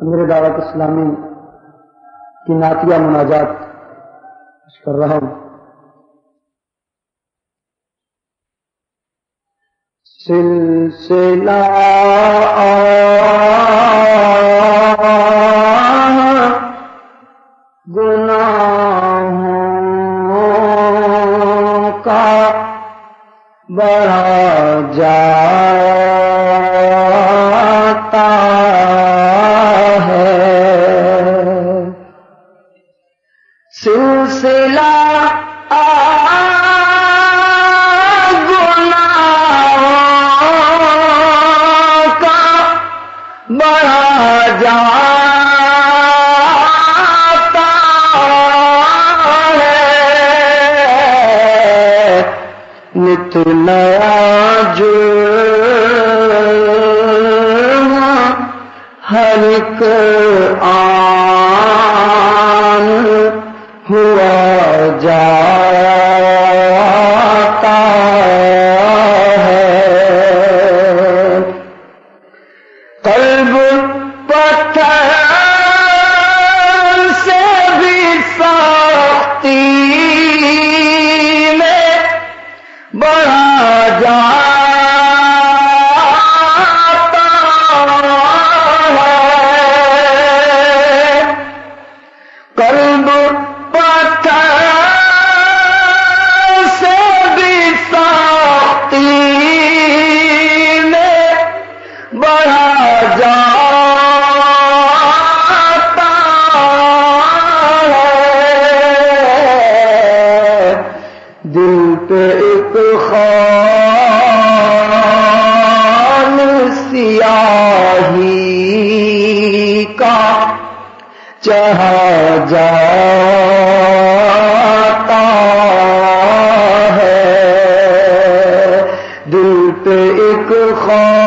میرے دعوت اسلامی کی نعتیہ مناجات کر رہا ہوں. سلسلہ گناہوں کا بڑھا جاتا ہے. سلسلہ نت نیا جرم ہر ایک آن ہوا جاتا ہے. قلب پتھر سے بھی سختی بڑھا جاتا ہے. قلب پتھر سے بھی سختی میں بڑھا جاتا ہے. دل پہ ایک خال سیاہی کا چڑھا جاتا ہے. دل پہ ایک خال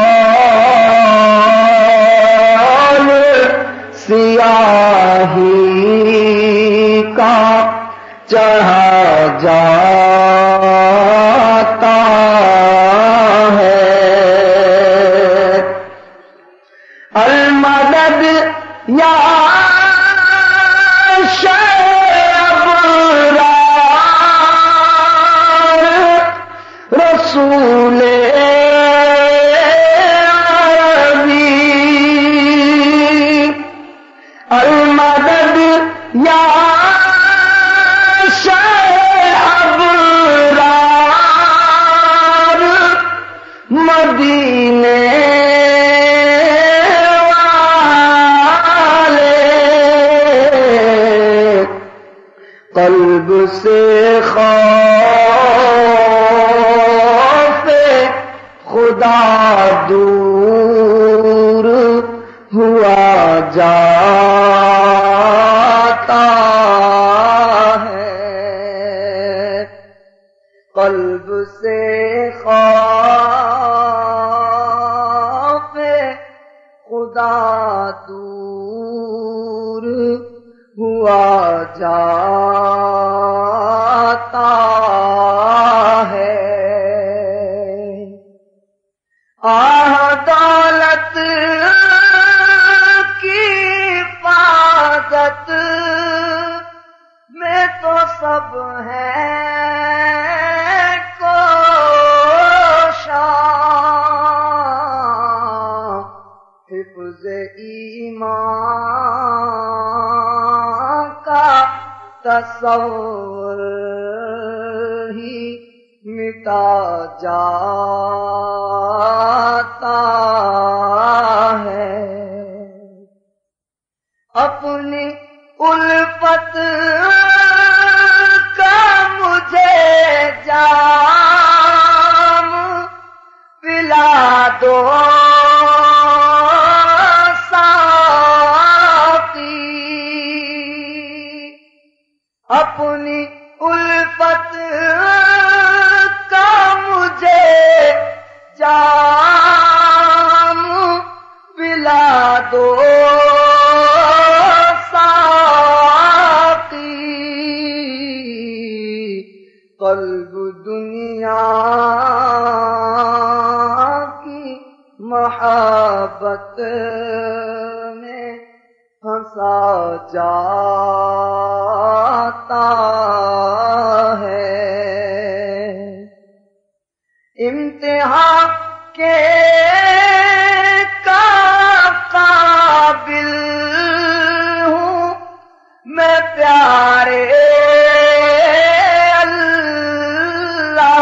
سیاہی کا چڑھا جاتا ہے. المدد یا ابرار رسول عربی. المدد یا مدینے والے قلب سے خوف خدا دور ہوا جاتا ہے. قلب سے خدا دور ہوا جاتا ہے. دولت کی حفاظت میں تو سب ہے ایمان کا تصور ہی مٹا جاتا ہے. اپنی الفت کا مجھے جام پلا دو اپنی الفت کا مجھے جام پلا دو ساقی. قلب دنیا کی محبت سا جاتا ہے، امتحان کے قابل ہوں میں پیارے اللہ،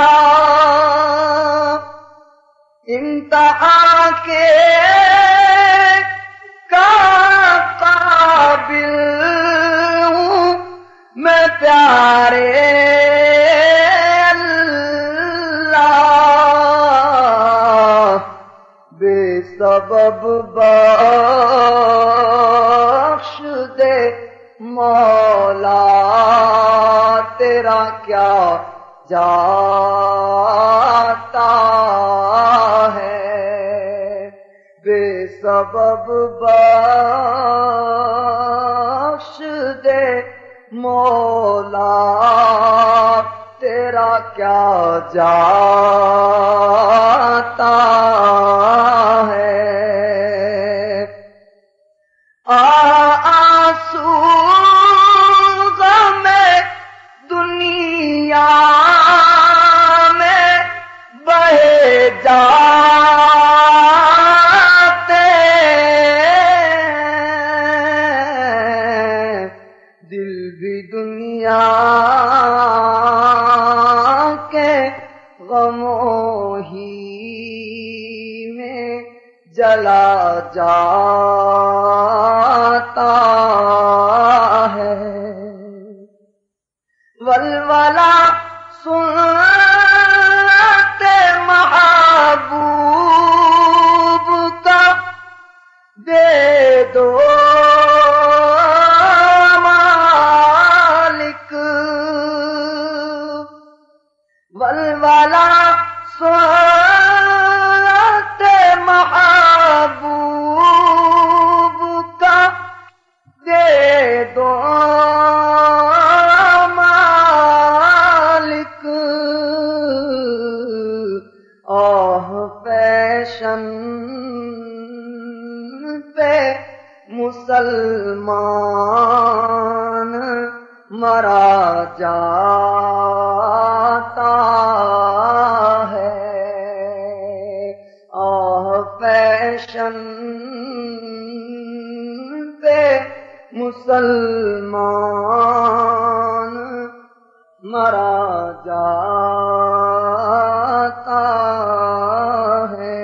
امتحان کے قابل ہوں میں پیارے سبب بخش دے مولا، تیرا کیا جاتا ہے، بے سبب بخش دے مولا، تیرا کیا جاتا ہے، آنسو غم دنیا میں بہے جاتے، دل بھی دنیا کے غموں ہی میں جلا جاتا ہے، ولولہ سنتے محبوب کا دے دو مالک، ولولہ سنتے محبوب کا دے دو مالک، آہ فیشن پہ مسلمان مرا جاتا ہے، آہ فیشن پہ مسلمان مرا جاتا ہے،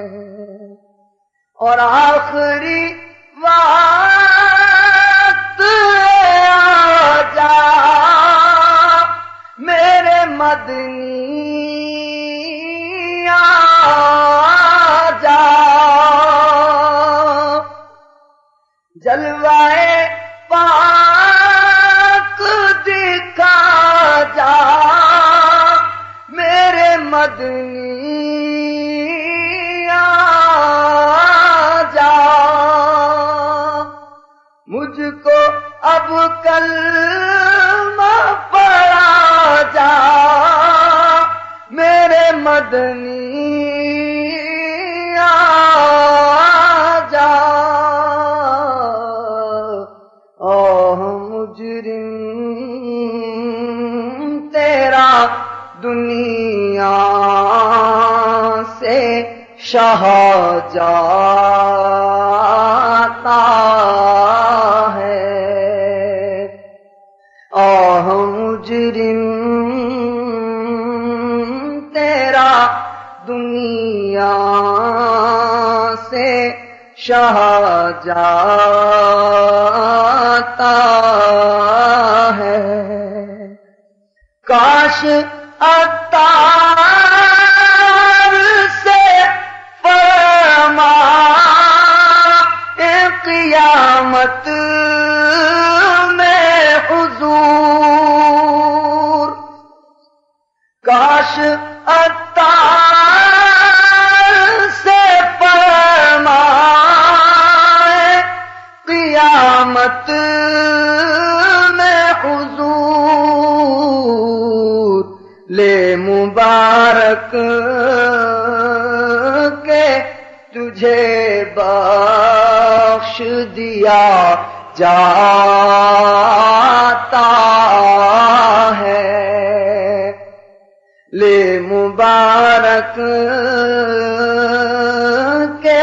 اور آخری وقت آ جا میرے مدنی آ جا، جلوائے پاک دکھا جا میرے مدنی آ جا، مجھ کو اب کلمہ پڑھا جا میرے مدنی آ جا، اوہ مجرم تیرا دنیا سے شہ جاتا ہے، اوہ مجرم تیرا دنیا سے شہ جاتا ہے، کاش عطار سے فرمائے قیامت میں حضور، کاش عطار سے فرمائے قیامت میں حضور، لے مبارک کے تجھے بخش دیا جاتا ہے، لے مبارک کہ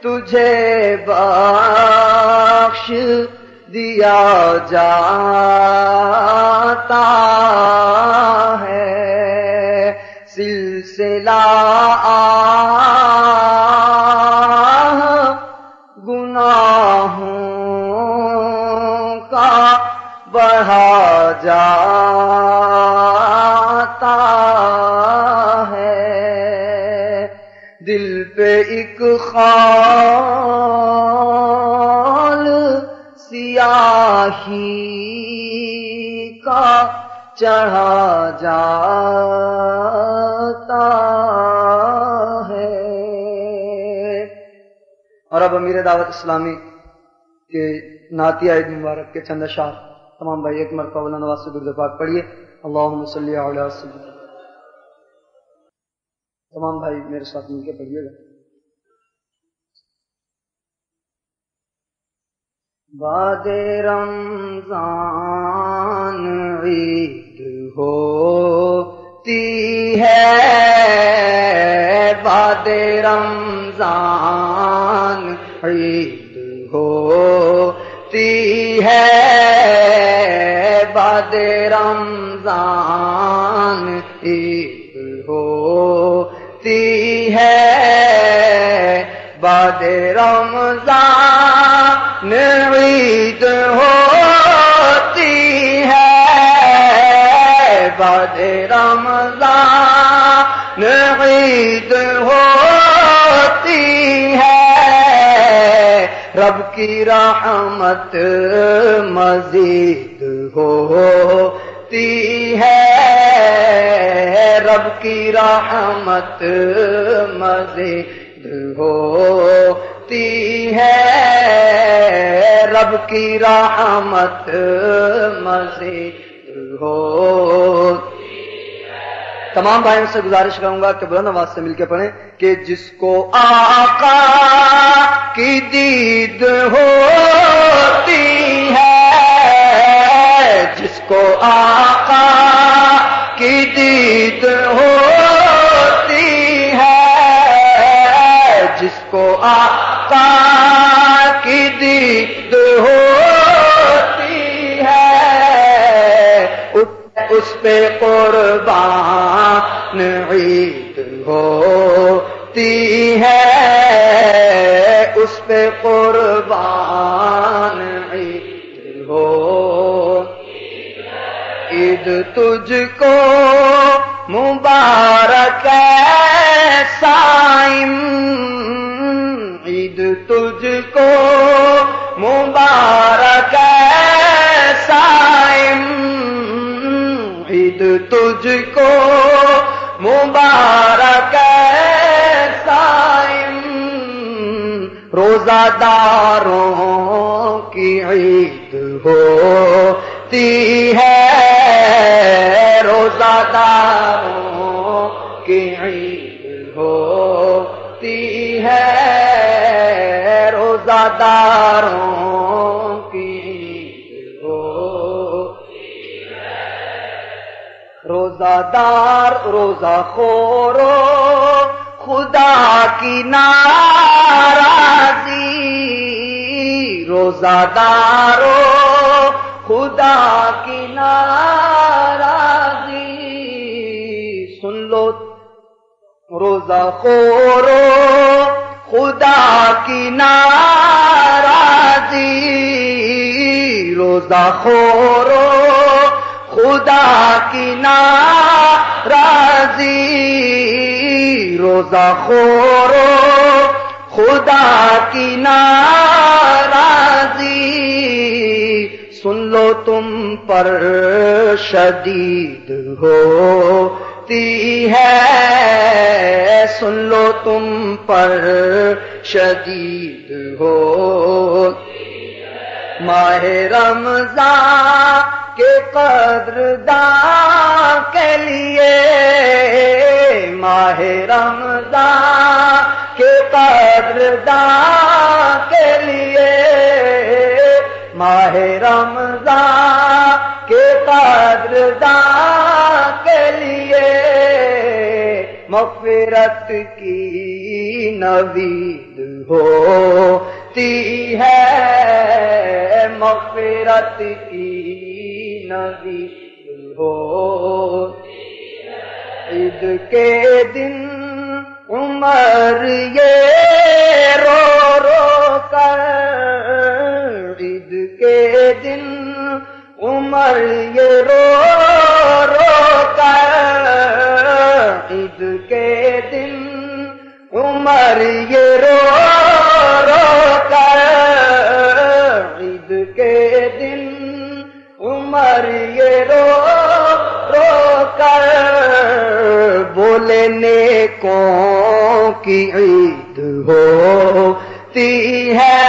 تجھے بخش دیا جاتا ہے، سلسلہ گناہوں کا بڑھا جاتا ہے، دل پہ ایک خال سیاہی کا چڑھا جاتا ہے۔ اور اب امیر دعوت اسلامی کے نعتیہ عید مبارک کے چند اشعار تمام بھائی ایک مرتبہ مولانا نواز سے درود پاک پڑھیے، اللہم صلی علی سیدنا۔ تمام بھائی میرے ساتھ مل کے پڑھیے گا۔ بعد رمضان عید ہوتی ہے، بعد رمضان عید ہوتی ہے، بعد رمضان عید ہوتی ہے، بعد رمضان عید ہوتی ہے، بعد رمضان عید ہوتی ہے، رب کی رحمت مزید ہوتی ہے، رب کی رحمت مزید ہوتی ہے، رب کی رحمت مزید ہوتی ہے۔ تمام بھائیوں سے گزارش کروں گا کہ بلند آواز سے مل کے پڑھیں کہ جس کو آقا کی دید ہوتی ہے، جس کو آقا کی دید ہوتی ہے، جس کو آقا کی دید ہوتی ہے، اس پہ قربان عید ہوتی ہے، اس پہ قربان عید ہوتی ہے۔ عید تجھ کو مبارک ہے صائم، عید تجھ کو مبارک ہے صائم، عید تجھ کو مبارک ہے صائم، روزہ داروں کی عید ہوتی ہے، روزہ داروں کی عید ہوتی ہے، روزہ داروں کی عید ہوتی ہے، روزہ دار روزہ خورو خدا کی ناراضی، روزہ دارو خدا کی ناراضی، سن لو روزہ خورو خدا کی ناراضی، روزہ خورو خدا کی ناراضی، روزہ خورو خدا کی ناراضی، سن لو تم پر شدید ہوتی ہے، سن لو تم پر شدید ہوتی ہے، ماہ رمضان کے قدردان کے لیے، ماہ رمضان کے قدردان کے لیے، ماہ رمضان کے قدردان کے لیے مغفرت کی نوید ہوتی ہے، مغفرت کی نوید ہوتی ہے۔ عید کے دن عمر یہ رو رو کر، عید کے دن عمر یہ رو رو کر، عید کے دن عمر یہ رو رو کر، عید کے دن عمر یہ رو رو کر بولے نیکوں کی عید ہوتی ہے،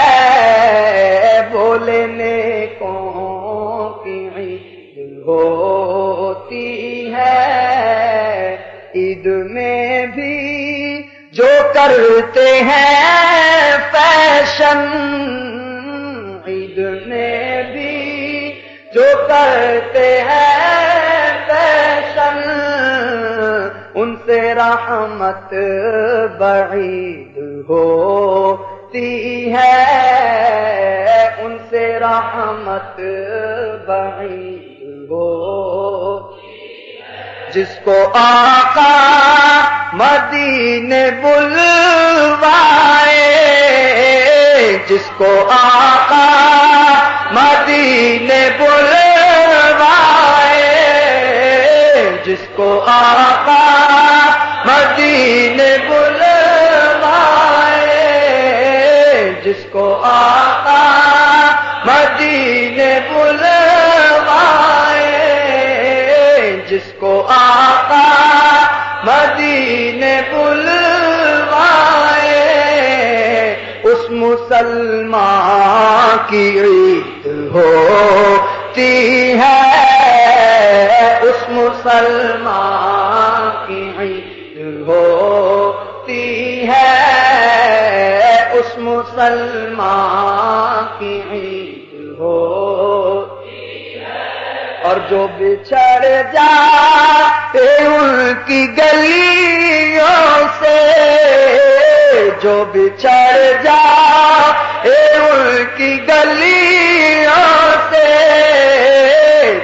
بولے نیکوں کی عید ہوتی ہے۔ عید میں بھی جو کرتے ہیں فیشن، عید میں بھی جو کرتے ہیں فیشن، ان سے رحمت بعید ہوتی ہے، ان سے رحمت بعید ہوتی ہے۔ جس کو آقا مدینے بلوائے، جس کو آقا مدینے بلوائے، جس کو آقا مدینے بلوائے، جس کو آقا مدینے بلوائے، جس کو آقا مدینے بلوائے، اس مسلمان کی عید ہوتی ہے، اس مسلمان کی عید ہوتی ہے، اس مسلمان کی عید ہوتی ہے۔ اور جو بچھڑ جائے ان کی گلیوں سے، جو بچھڑ جائے ان کی گلیوں سے،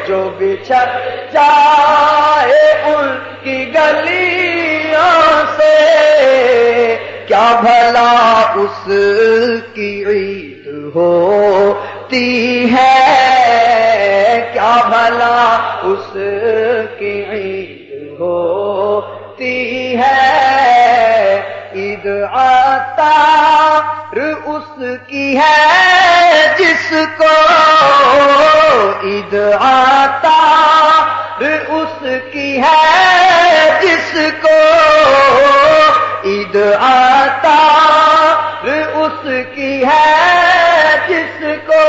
جو بچھڑ جائے ان کی گلیوں سے، کیا بھلا اس کی عید ہوتی ہے، کیا بھلا اس کی عید ہوتی ہے۔ عید عطار اس کی ہے جس کو، عید عطار اس کی ہے جس کو، عید عطار اس کی ہے جس کو،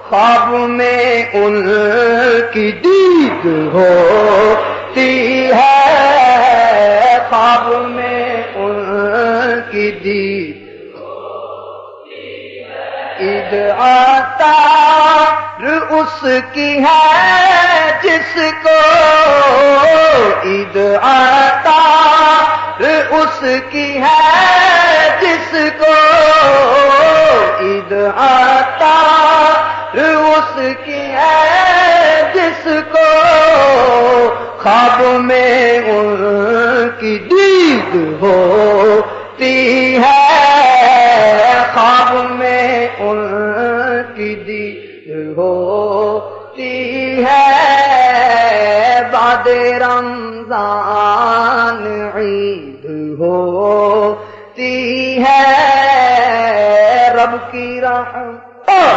خواب میں ان کی دید ہوتی ہے، خواب میں ان کی دید ہوتی ہے۔ عید عطار اس کی ہے جس کو، عید عطار اس کی ہے جس کو، عید عطار اس کی ہے جس کو، خواب میں ان کی دید ہوتی ہے، خواب میں ان کی دید ہوتی ہے۔ بعد رمضان عید ہوتی ہے، رب کی رحم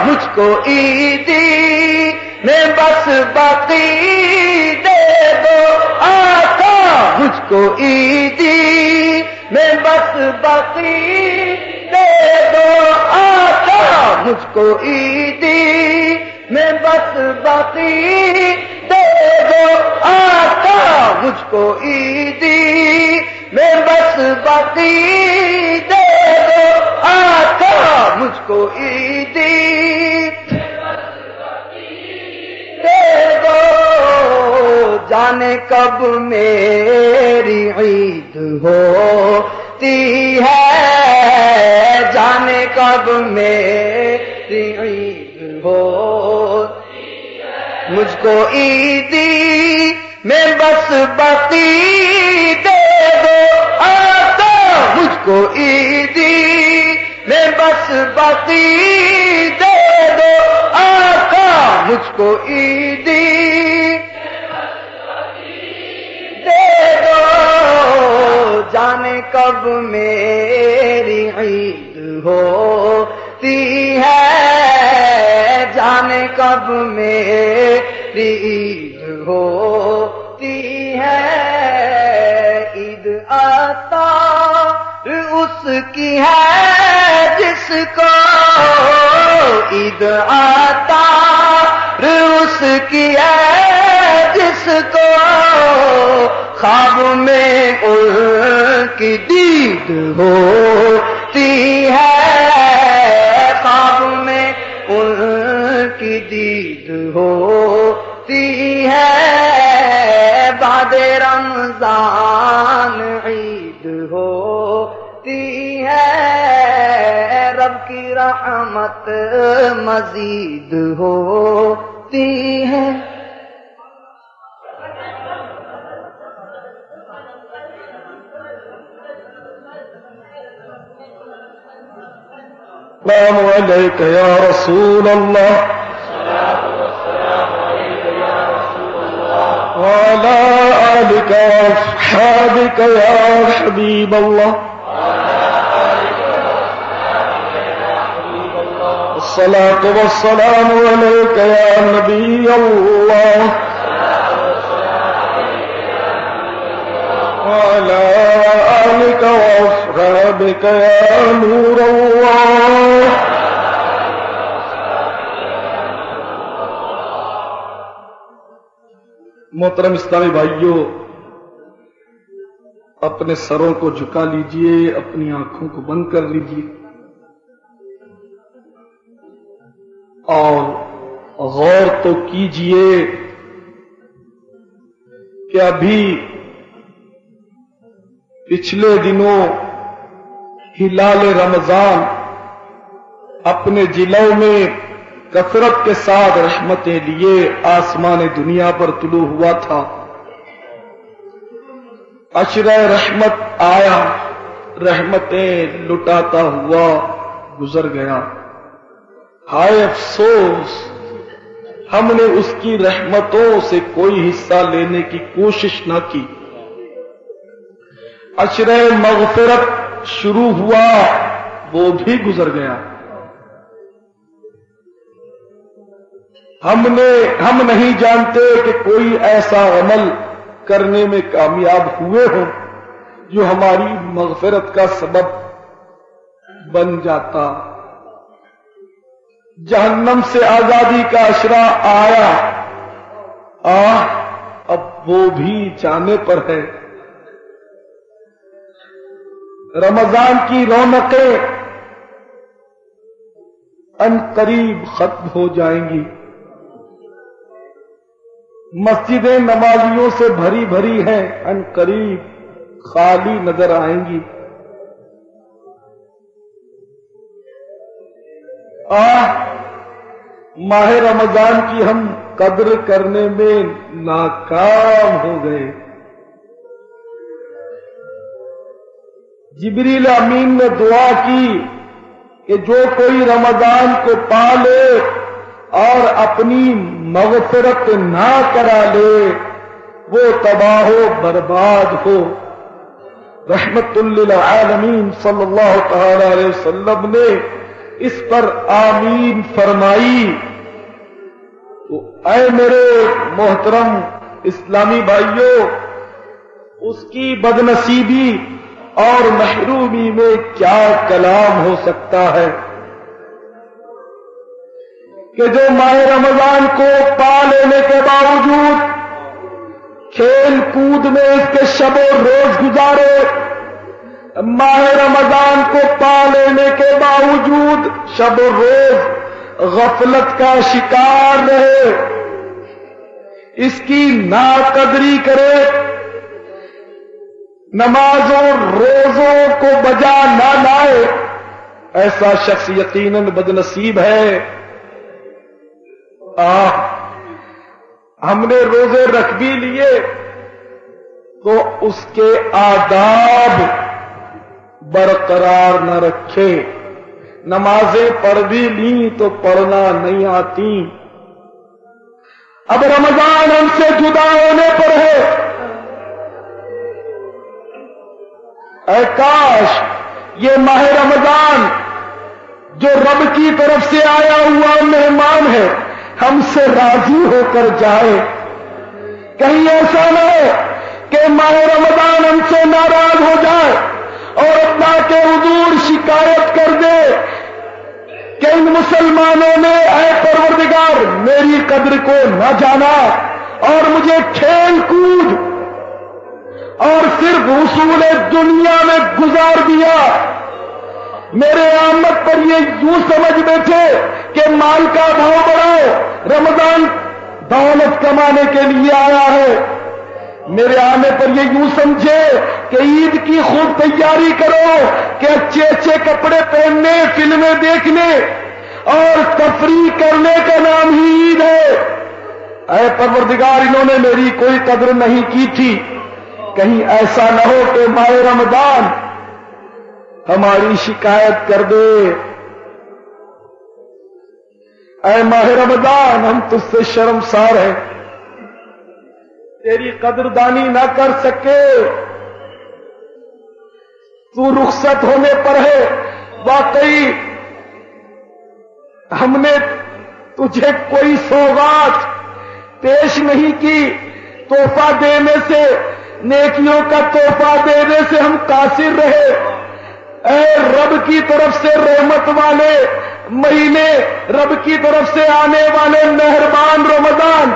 مجھ کو عیدی میں بس باقی دے دو آقا، مجھ کو عیدی میں بس باقی دے دو آقا، مجھ کو عیدی میں بس باقی دے دو آقا، مجھ کو عیدی میں بس باقی دے دو آقا، مجھ کو عیدی جانے کب میری عید ہوتی ہے، جانے کب میری عید ہوتی ہے، مجھ کو عیدی میں بس بقی دے دو آقا، مجھ کو عیدی میں بس بقی دے دو آقا، مجھ کو عیدی دے دو، جانے کب میری عید ہوتی ہے، جانے کب میری عید ہوتی ہے، عید آتا اس کی ہے جس کو، عید آتا اس کی ہے جس کو خواب میں ان کی دید ہوتی ہے، خواب میں ان کی دید ہوتی ہے، بعد رمضان عید ہوتی ہے، رب کی رحمت مزید ہوتی ہے۔ السلام علیک یا رسول اللہ، وعلى آلك وأصحابك يا حبيب الله، الصلاة والسلام عليك يا نبي الله، وعلى آلك وأصحابك يا نور الله۔ محترم اسلامی بھائیوں، اپنے سروں کو جھکا لیجئے، اپنی آنکھوں کو بند کر لیجئے اور غور تو کیجئے کہ ابھی پچھلے دنوں ہلال رمضان اپنے جلووں میں کثرت کے ساتھ رحمتیں لیے آسمان دنیا پر طلوع ہوا تھا، عشرہ رحمت آیا، رحمتیں لٹاتا ہوا گزر گیا، ہائے افسوس ہم نے اس کی رحمتوں سے کوئی حصہ لینے کی کوشش نہ کی۔ عشرہ مغفرت شروع ہوا، وہ بھی گزر گیا۔ ہم نہیں جانتے کہ کوئی ایسا عمل کرنے میں کامیاب ہوئے ہوں جو ہماری مغفرت کا سبب بن جاتا۔ جہنم سے آزادی کا عشرہ آیا، اب وہ بھی جانے پر ہے۔ رمضان کی رونقیں ان قریب ختم ہو جائیں گی، مسجدیں نمازیوں سے بھری بھری ہیں، ان قریب خالی نظر آئیں گی۔ ماہ رمضان کی ہم قدر کرنے میں ناکام ہو گئے۔ جبریل امین نے دعا کی کہ جو کوئی رمضان کو پا لے اور اپنی مغفرت نہ کرا لے وہ تباہ و برباد ہو۔ رحمت للعالمین صلی اللہ تعالی علیہ وسلم نے اس پر آمین فرمائی۔ تو اے میرے محترم اسلامی بھائیوں، اس کی بدنصیبی اور محرومی میں کیا کلام ہو سکتا ہے کہ جو ماہ رمضان کو پا لینے کے باوجود کھیل کود میں اس کے شب و روز گزارے، ماہ رمضان کو پا لینے کے باوجود شب و روز غفلت کا شکار رہے، اس کی ناقدری کرے، نمازوں روزوں کو بجا نہ لائے، ایسا شخص یقیناً بدنصیب ہے۔ ہم نے روزے رکھ بھی لیے تو اس کے آداب برقرار نہ رکھے، نمازیں پڑھ بھی لیں تو پڑھنا نہیں آتی۔ اب رمضان ہم سے جدا ہونے پر ہے، اے کاش یہ ماہ رمضان جو رب کی طرف سے آیا ہوا مہمان ہے ہم سے راضی ہو کر جائے۔ کہیں ایسا نہ ہو کہ ماہ رمضان ہم سے ناراض ہو جائے اور اللہ کے حضور شکایت کر دے کہ ان مسلمانوں نے اے پروردگار میری قدر کو نہ جانا اور مجھے کھیل کود اور صرف حصول دنیا میں گزار دیا۔ میرے آمد پر یہ یوں سمجھ بیٹھے کہ مال کا بھاؤ بڑھاؤ، رمضان دولت کمانے کے لیے آیا ہے۔ میرے آنے پر یہ یوں سمجھے کہ عید کی خوب تیاری کرو، کہ اچھے اچھے کپڑے پہننے، فلمیں دیکھنے اور تفریح کرنے کا نام ہی عید ہے۔ اے پروردگار انہوں نے میری کوئی قدر نہیں کی تھی، کہیں ایسا نہ ہو کہ ماہ رمضان ہماری شکایت کر دے۔ اے ماہ رمضان ہم تجھ سے شرمسار ہیں، تیری قدردانی نہ کر سکے، تو رخصت ہونے پر ہے۔ واقعی ہم نے تجھے کوئی سوغات پیش نہیں کی، تحفہ دینے سے، نیکیوں کا تحفہ دینے سے ہم قاصر رہے۔ اے رب کی طرف سے رحمت والے مہینے، رب کی طرف سے آنے والے مہربان رمضان،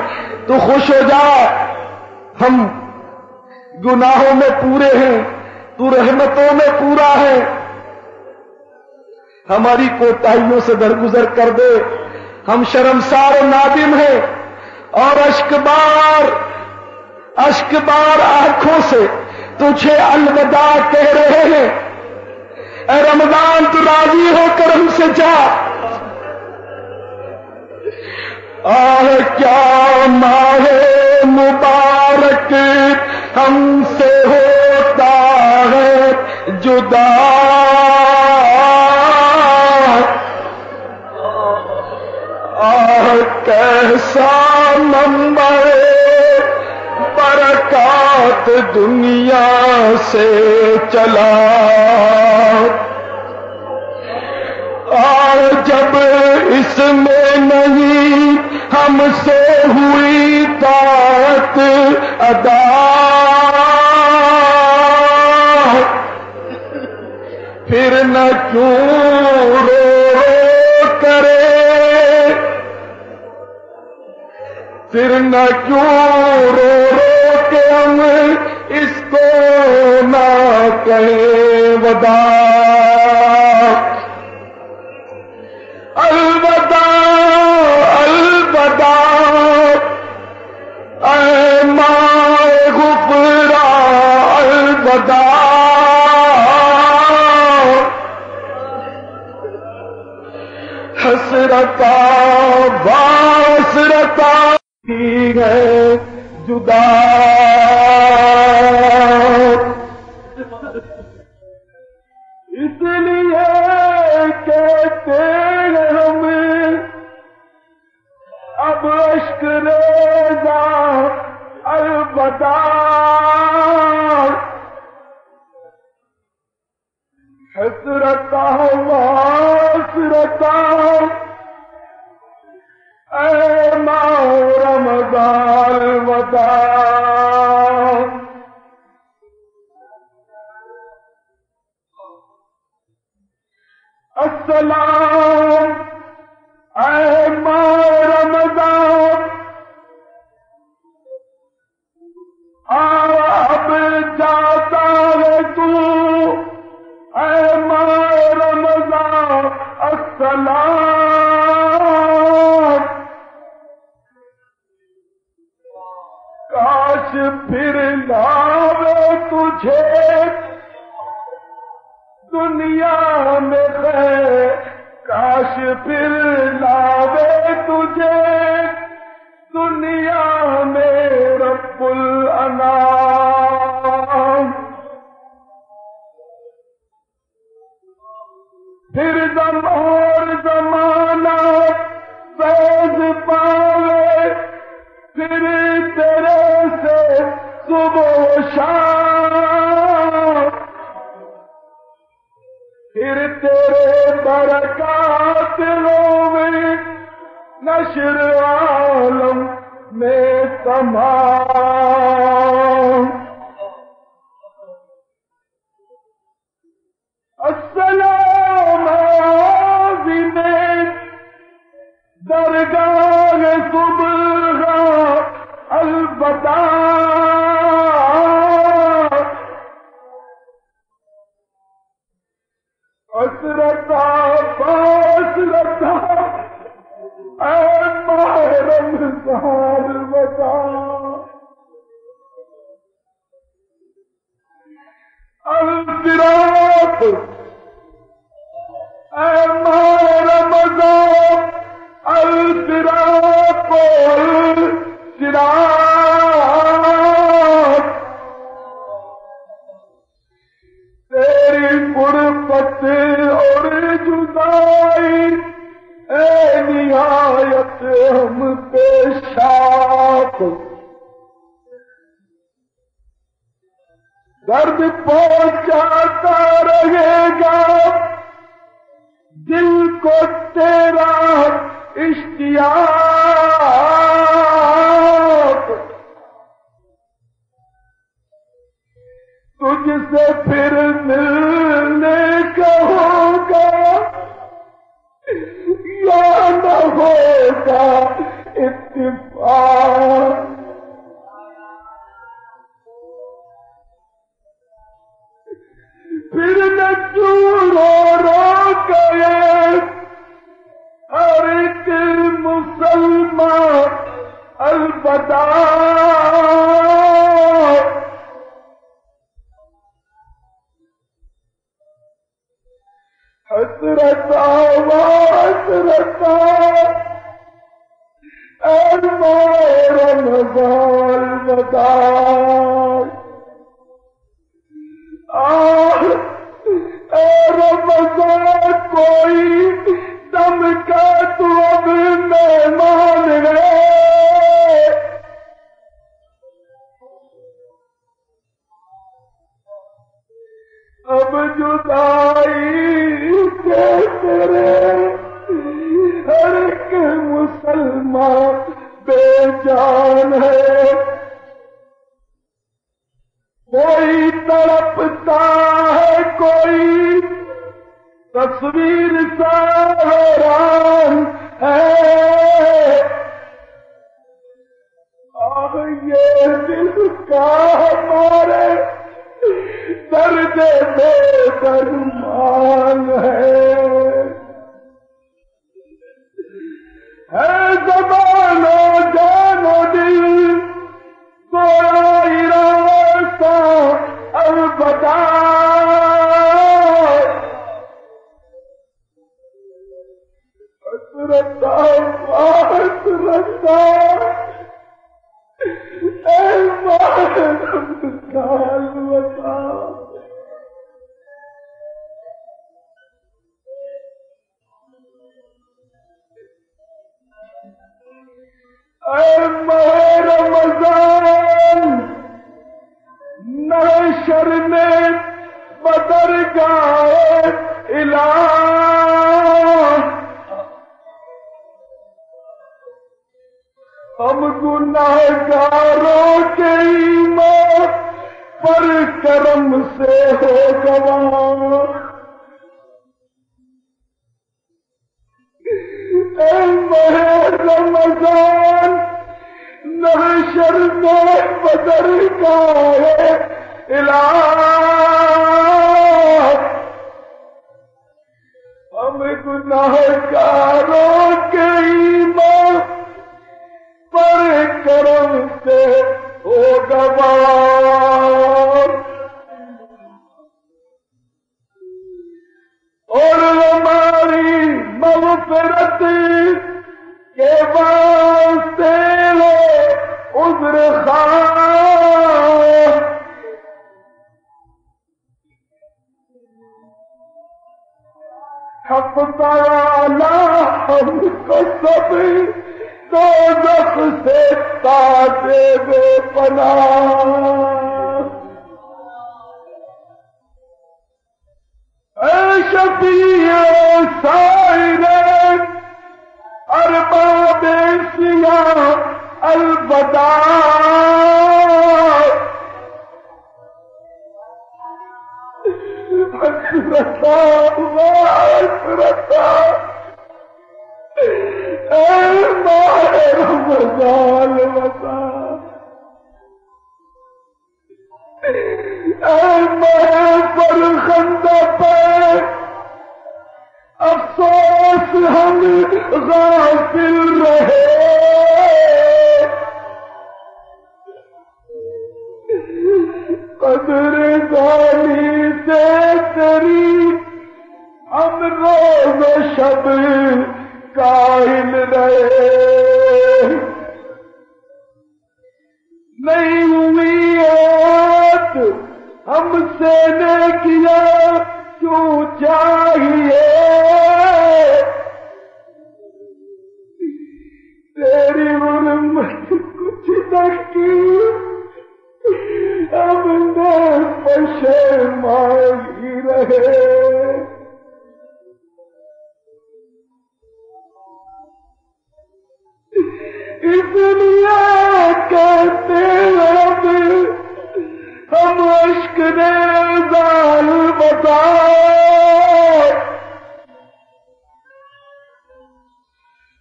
تو خوش ہو جا۔ ہم گناہوں میں پورے ہیں، تو رحمتوں میں پورا ہے، ہماری کوتاہیوں سے درگزر کر دے۔ ہم شرمسار و نادم ہیں اور اشک بار آنکھوں سے تجھے الوداع کہہ رہے ہیں۔ اے رمضان تو راضی ہو کر ہم سے جا۔ کیا ماہ مبارک ہم سے ہوتا ہے جدا، کیسا منبع برکات دنیا سے چلا، جب اس میں نہیں ہم سے ہوئی طاعت ادا، پھر نہ کیوں رو کرے، پھر نہ کیوں رو کے ہم اس کو نہ کہیں وداع۔ الوداع الوداع اے ماہ غفران، الوداع حسرتا باسرتا کی ہے جدا۔ اس لیے کہتے ہیں ہم اب اشک ریزا الوداع، حسرتا واسرتا اے ماہ رمضان الوداع۔ السلام اے ماہ رمضان، اب جاتا ہے تو اے ماہ رمضان، السلام تجھے دنیا میں خیر کاش پھر لاوے تجھے دنیا میں رب الانام پھر دم اور زمانہ فیض پاوے پھر تیرے سے صبح و شام پھر تیرے برکات روے نشر عالم میں تمام السلام عظیم درگاہ صبح الوداع حسرت فاصلت اے ماہ رمضان بتا الصراط اے ماہ رمضان الصراط الصراط تیری غربت اور جدائی اے نہایت ہم پہ شاق درد پہنچاتا رہے گا دل کو تیرا اشتیاق تجھ سے پھر ملنے کا ہوگا یا نہ ہوگا اتفاق پھر نہ رو گئے ہر ایک مسلمان الوداع حسرت حسرت اے ماہ رمضان الوداع اے رمضان کوئی دم کا تو اب مہمان ہے اب جدائی سے تیرے ہر ایک مسلمان بے جان ہے کوئی تڑپتا ہے کوئی تصویر سا حیران ہے آہ یہ دل کا ہمارے درد بے درمان ہے زبان و جان و دل کوئی راستہ الوداع حسرت حسرت اے ماہ رمضان الوداع اے ماہ رمضان نشر میں بدرگاہ الہ ہم گناہگاروں کے ایمان پر کرم سے ہو گواہ اے ماہ رمضان نحشر میں بدرگاہ الہ ہم گناہگاروں کے ایمان پر کرم سے ہو گواہ حق تعالی ہم کو سب دوزخ سے تاجے بے پناہ. اے شفیع سائرین ارباب سیاہ الوداع. حسرتا وحسرتا اے ماہ رمضان وطا، اے ماہ فرخندہ پہ افسوس ہم غافل رہے. قدر دانی سے تیری ہم روز و شب قائل رہے. نہیں ہوئی عید ہم سے نے کیا کیوں چاہیے. تیری حرمت کچھ نہ کی ہم نے پشیمان ہی رہے. اس لیے کہتے اب ہم عشق نیزال بتا.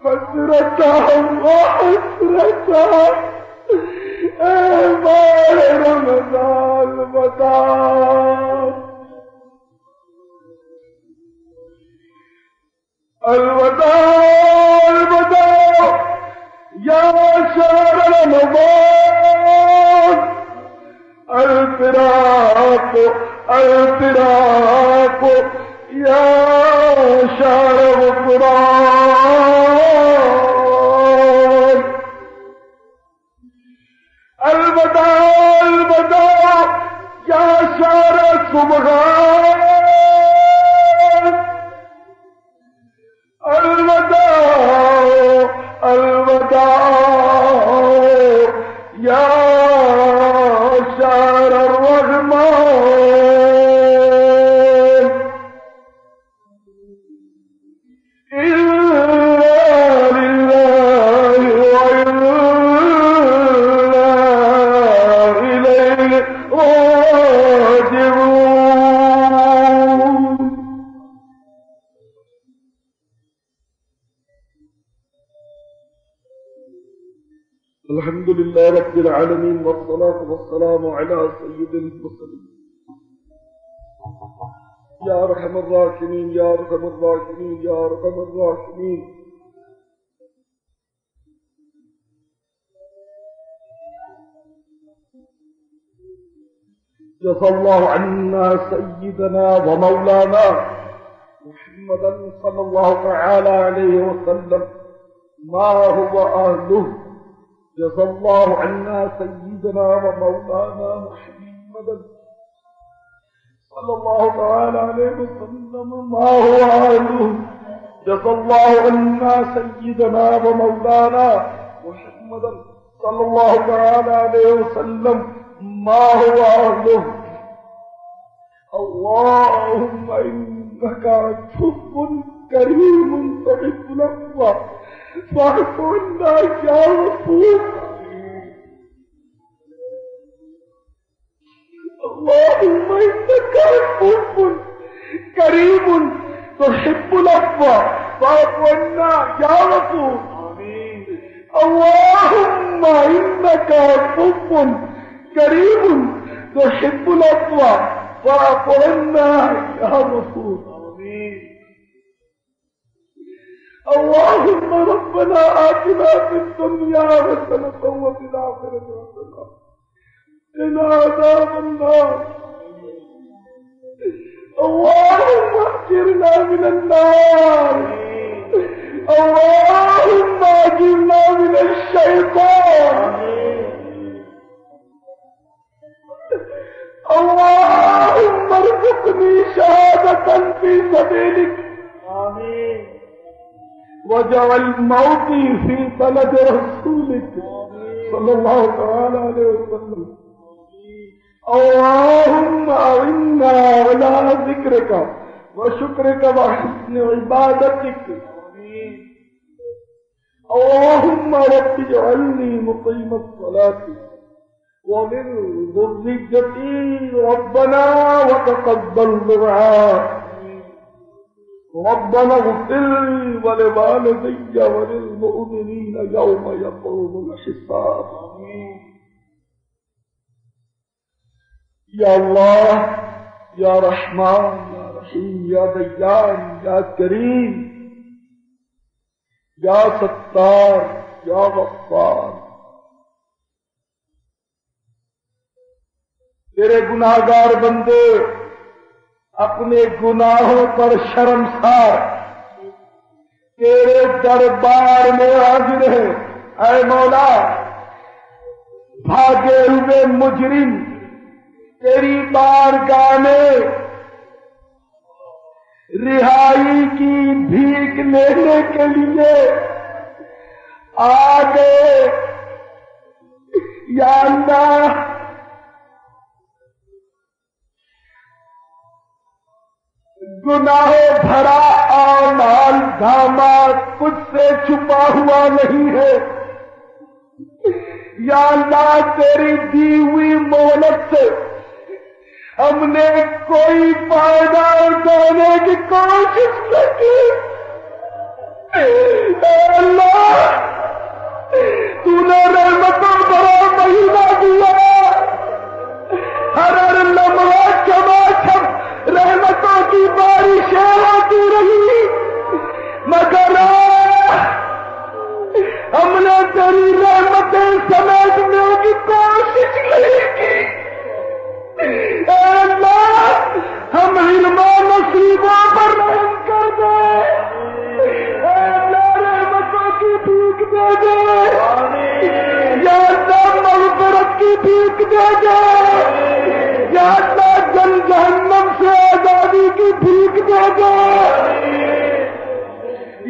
حسرتا حسرتا اے ماہ رمضان بتا. الوداع الوداع یا شہر رمضان. الفراق الفراق یا شہر غفران. الوداع الوداع یا شہر سبحان. الوداع الوداع یا شہر الرحمن. الحمد لله رب العالمين والصلاة والسلام على سيد المرسلين. يا أرحم الراحمين يا أرحم الراحمين يا أرحم الراحمين. جزا الله عنا سيدنا ومولانا محمدا صلى الله تعالى عليه وسلم ما هو أهله. جزا الله عنا سيدنا ومولانا محمدا صلى الله تعالى عليه وسلم ما هو أهله. جزا الله عنا سيدنا ومولانا محمدا صلى الله تعالى عليه وسلم ما هو أهله. اللهم إنك عفو كريم تحب العفو فاعف عنا يا غفور. اللهم إنك عفو كريم تحب العفو فاعف عنا يا غفور. اللهم إنك عفو كريم تحب العفو فاعف عنا يا غفور. اللهم ربنا آتنا في الدنيا حسنة وفي الآخرة حسنة وقنا عذاب النار. اللهم اجرنا من النار. اللهم اجرنا من الشيطان. اللهم ارزقني شهادة في سبيلك وجعل موتی فی بلد رسولک صلی اللہ تعالی علیہ وسلم اللهم اعنا على ذکرک وشکرک وحسن عبادتک اللهم رب اجعلني مقيم الصلاة ومن ذريتي ربنا وتقبل دعاء ربنا اغفر لي ولوالدي وللمؤمنين يوم يقوم الحساب. یا اللہ یا رحمان یا رحیم یا دیان یا کریم یا ستار یا غفار، تیرے گناہگار بندے اپنے گناہوں پر شرمسار تیرے دربار میں حاضر ہیں. اے مولا، بھاگے ہوئے مجرم تیری بارگاہ میں رہائی کی بھیک لینے کے لیے آ گئے. یا اللہ، گناہوں بھرا اعمال دھاما کچھ سے چھپا ہوا نہیں ہے. یا اللہ، تیری دی ہوئی مہلت سے ہم نے کوئی فائدہ اٹھانے کی کوشش نہ کی. اے اللہ، تو نے رحمتوں بھرا مہینہ دیا، ہر لمحہ چماچم رحمتوں کی بارشیں ہوتی رہی، مگر ہم نے تیری رحمتیں سمیٹنے کی کوشش نہیں کی. اے اللہ، ہم علم و نصیبوں پر رحم کر دے. اے اللہ، رحمتوں کی بھیک دے دے. یا اللہ، مغفرت کی بھیک دے دے. یا اللہ، جہنم سے آزادی کی بھیک دے دے.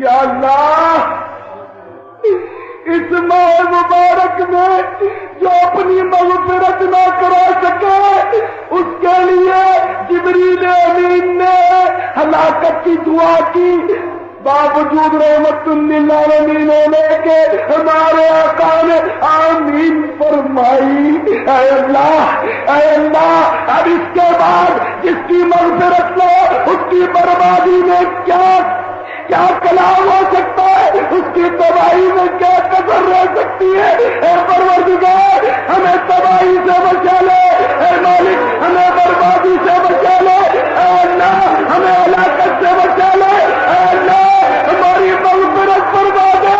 یا اللہ، اس ماہ مبارک میں جو اپنی مغفرت نہ کرا سکے اس کے لیے جبریل امین نے ہلاکت کی دعا کی، باوجود رحمت للعالمین ہونے کے ہمارے آقا نے آمین فرمائی. اے اللہ، اے اللہ، اب اس کے بعد جس کی مغفرت نہ اس کی بربادی میں کیا کلام ہو سکتا ہے، اس کی تباہی میں کیا کسر رہ سکتی ہے. اے پروردگار، ہمیں تباہی سے بچا لے. اے مالک، ہمیں بربادی سے بچا لے. اے اللہ، ہمیں ہلاکت سے بچا لے. اے اللہ، ہماری مغفرت فرما دے.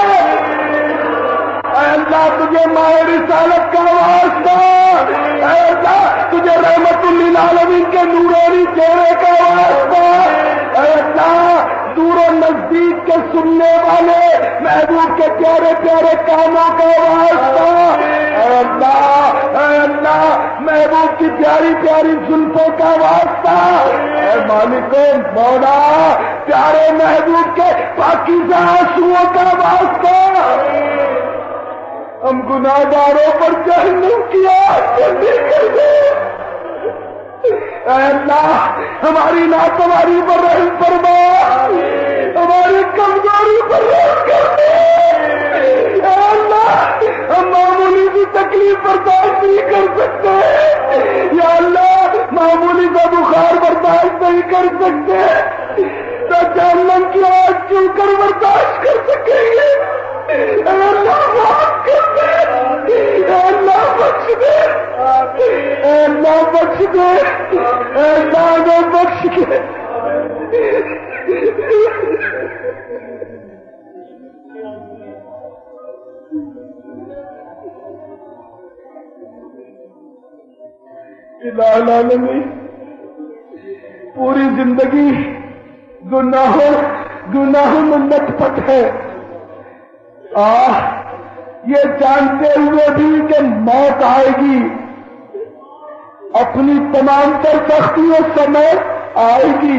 اے اللہ، تجھے ماہ رسالت کا واسطہ، اے اللہ، تجھے رحمت للعالمین کے نورانی چہرے کا واسطہ، اے اللہ، دور و نزدیک کے سننے والے محبوب کے پیارے پیارے کاموں کا واسطہ، اے اللہ، اے اللہ، محبوب کی پیاری پیاری زلفوں کا واسطہ، اے مالک مولا، پیارے محبوب کے پاکیزہ آنسوؤں کا واسطہ. ہم گناہگاروں پر جہنم کی آگ بندی کر دے. اے اللہ، ہماری ناتواری پر رحم فرما، ہماری کمزوری پر رحم کر دے. اے اللہ، ہم معمولی سی تکلیف برداشت نہیں کر سکتے. یا اللہ، معمولی سا بخار برداشت نہیں کر سکتے تو جہنم کی آگ کیوں کر برداشت کر سکیں گے. اے اللہ، معاف کر دے. اے اللہ، بخش دے. اے اللہ، بخش دے. اے اللہ، بخش دے. الہ العالمین، پوری زندگی گناہوں میں لٹ پٹ ہے. یہ جانتے ہوئے بھی کہ موت آئے گی، اپنی تمام تر سختیوں سمیت آئے گی،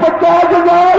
50,000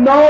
9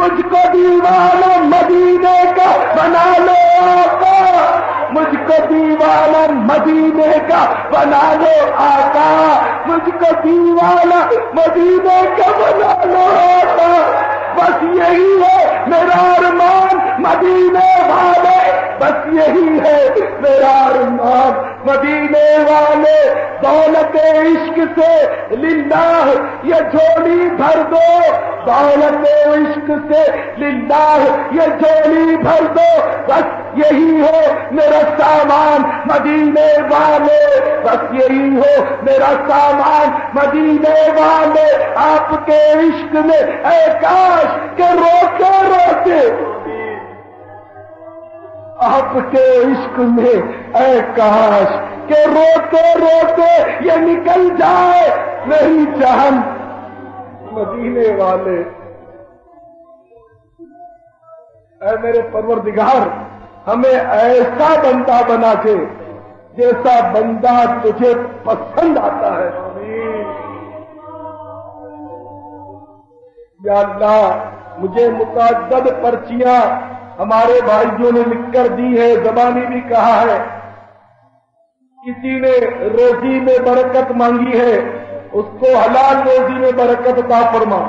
مجھ کو دیوانہ مدینے کا بنا لو آقا، مجھ کو دیوانہ مدینے کا بنا لو آقا، مجھ کو دیوانہ مدینے کا بنا لو آقا، بس یہی ہے میرا ارمان مدینے والے، بس یہی ہے میرا ارمان مدینے والے، دولت عشق سے للہ یہ جھولی بھر دو، دولت عشق سے للہ یہ جھولی بھر دو، بس یہی ہو میرا سامان مدینے والے، بس یہی ہو میرا سامان مدینے والے، آپ کے عشق میں اے کاش کہ روتے روتے، آپ کے عشق میں اے کاش کہ روتے روتے یہ نکل جائے میری جان مدینے والے۔ اے میرے پروردگار، ہمیں ایسا بندہ بنا کے جیسا بندہ تجھے پسند آتا ہے۔ یا اللہ، مجھے متعدد پرچیاں ہمارے بھائیوں نے لکھ کر دی ہے، زبانی بھی کہا ہے، کسی نے روزی میں برکت مانگی ہے، اس کو حلال روزی میں برکت عطا فرما،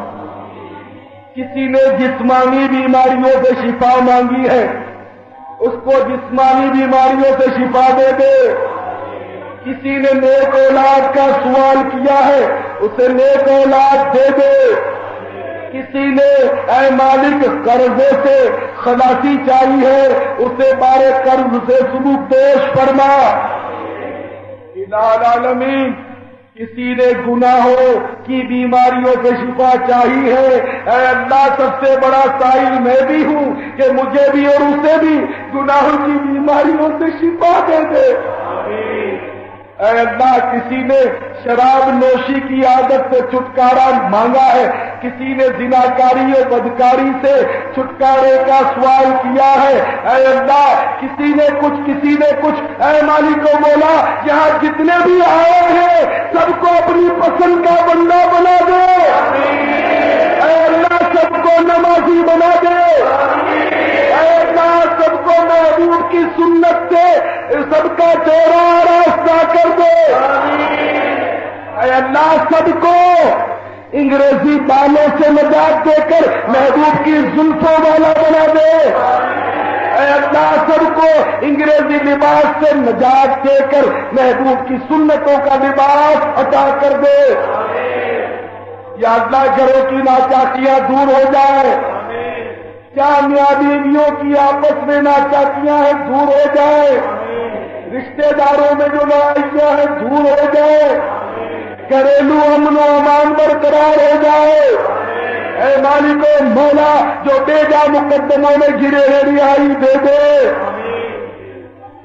کسی نے جسمانی بیماریوں سے شفا مانگی ہے، اس کو جسمانی بیماریوں سے شفا دے دے، کسی نے نیک اولاد کا سوال کیا ہے، اسے نیک اولاد دے دے، کسی نے اے مالک قرضے سے خلاصی چاہی ہے، اسے بارے قرض سے سلوک پیش فرما الہ العالمین، کسی نے گناہوں کی بیماریوں سے شفا چاہی ہے، اے اللہ سب سے بڑا سائل میں بھی ہوں کہ مجھے بھی اور اسے بھی گناہوں کی بیماریوں سے شفا دے دے۔ اے اللہ، کسی نے شراب نوشی کی عادت سے چھٹکارا مانگا ہے، کسی نے زناکاری اور بدکاری سے چھٹکارے کا سوال کیا ہے، اے اللہ کسی نے کچھ، اے مالک و مولا، یہاں جتنے بھی آئے ہیں سب کو اپنی پسند کا بندہ بنا دے، اے اللہ سب کو نمازی بنا دے، اے اللہ سب کو محبوب کی سنت سے سب کا چہرہ راستہ کر دے، اے اللہ سب کو انگریزی بالوں سے نجات دے کر محبوب کی زلفوں والا بنا دے، اے اللہ سب کو انگریزی لباس سے نجات دے کر محبوب کی سنتوں کا لباس عطا کر دے، یا اللہ گھروں کی ناچاکیاں دور ہو جائے، کیا میاں بیویوں کی آپس میں ناچاکیاں ہیں دور ہو جائے، رشتہ داروں میں جو لڑائیاں ہیں دور ہو جائے، گھریلو امن و امان برقرار ہو جائے، اے مالک و مولا جو بے جا مقدموں میں گرے ہیں رہائی دے دے،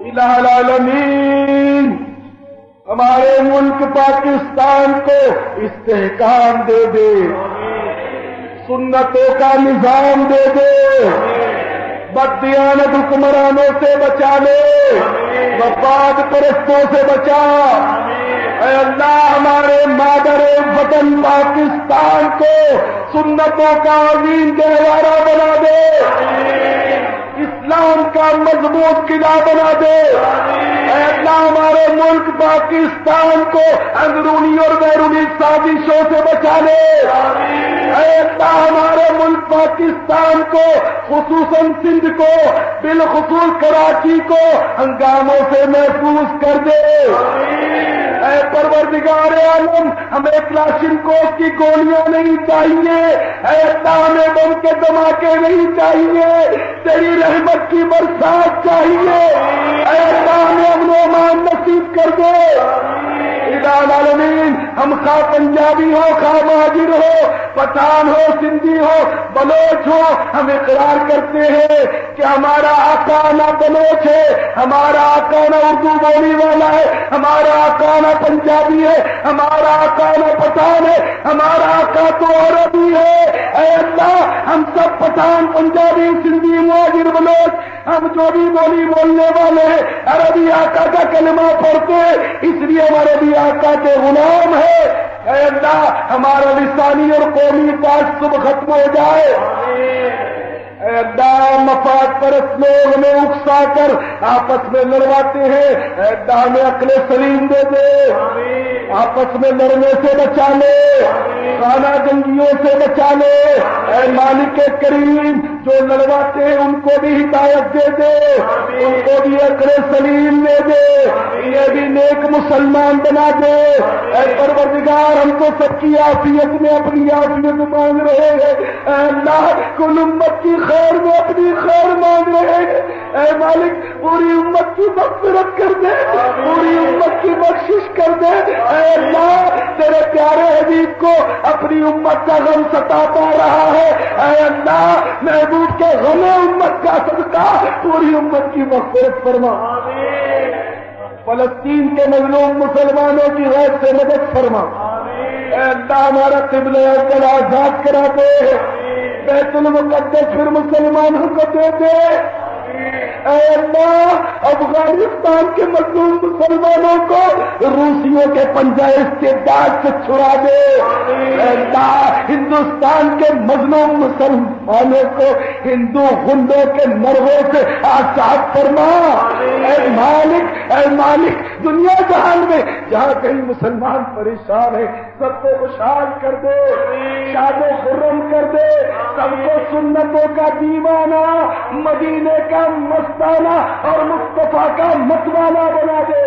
الہ العالمین ہمارے ملک پاکستان کو استحکام دے دے، سنتوں کا نظام دے دے، بددیانت حکمرانوں سے بچا لے، مفاد پرستوں سے بچا، اے اللہ ہمارے مادر وطن پاکستان کو سنتوں کا عظیم گہوارہ بنا دے، اسلام کا مضبوط قلعہ بنا دے، اے اللہ ہمارے ملک پاکستان کو اندرونی اور بیرونی سازشوں سے بچا لے، اے اللہ ہمارے ملک پاکستان کو خصوصاً سندھ کو بالخصوص کراچی کو ہنگاموں سے محفوظ کر دے، اے پروردگار عالم ہمیں کلاشنکوف کی گولیاں نہیں چاہیے، اے اللہ ہمیں بم کے دھماکے نہیں چاہیے، تیری رحمت کی برسات چاہیے، اے اللہ ہمیں امن و امان نصیب کر دے، الہ العالمین ہم خواہ پنجابی ہو خواہ مہاجر ہو پٹھان ہو سندھی ہو بلوچ ہو، ہم اقرار کرتے ہیں کہ ہمارا آقا نہ بلوچ ہے، ہمارا آقا نہ اردو بولنے والا ہے، ہمارا آقا نہ پنجابی ہے، ہمارا آقا نہ پٹھان ہے، ہمارا آقا تو عربی ہے، اے اللہ ہم سب پٹھان پنجابی سندھی مہاجر بلوچ ہم جو بھی بولی بولنے والے ہیں عربی آقا کا کلمہ پڑھتے ہیں، اس لیے ہمارے بھی آقا کے غلام ہے، اے اللہ ہمارا لسانی اور قومی بات صبح ختم ہو جائے. اے اللہ مفاد پرست لوگ ہمیں اکسا کر آپس میں لڑواتے ہیں. اے اللہ ہمیں عقل سلیم دے دے. آپس میں لڑنے سے بچا لے. خانہ جنگیوں سے بچا لے. اے مالک کریم جو لڑواتے ہیں ان کو بھی ہدایت دے دے. ان کو بھی عقل سلیم دے دے. انہیں بھی نیک مسلمان بنا دے. اے پروردگار ہم تو سب کی عافیت میں اپنی عافیت مانگ رہے ہیں. اے اللہ کل امت کی خیر میں اپنی خیر مانگ رہے ہیں. اے مالک پوری امت کی مغفرت کر دے. پوری امت کی بخشش کر دے. اے اللہ تیرے پیارے حبیب کو اپنی امت کا غم ستاتا رہا ہے. اے اللہ محبوب کے غم امت کا صدقہ پوری امت کی مغفرت فرما. فلسطین کے مظلوم مسلمانوں کی غیر سے مدد فرما. اے اللہ ہمارا قبلہ اول آزاد کرا دے. بیت المقدس پھر مسلمانوں کو دے دے. اے اللہ افغانستان کے مظلوم مسلمانوں کو روسیوں کے پنجہ استبداد سے چھڑا دے. اے اللہ ہندوستان کے مظلوم مسلمانوں کو ہندو غنڈوں کے نرغوں سے آزاد فرما. اے مالک دنیا جہان میں جہاں کہیں مسلمان پریشان ہے سب کو خوشحال کر دے. شاد و خرم کر دے. سب کو سنتوں کا دیوانہ مدینے کا مستانہ اور مصطفیٰ کا متوانا بنا دے.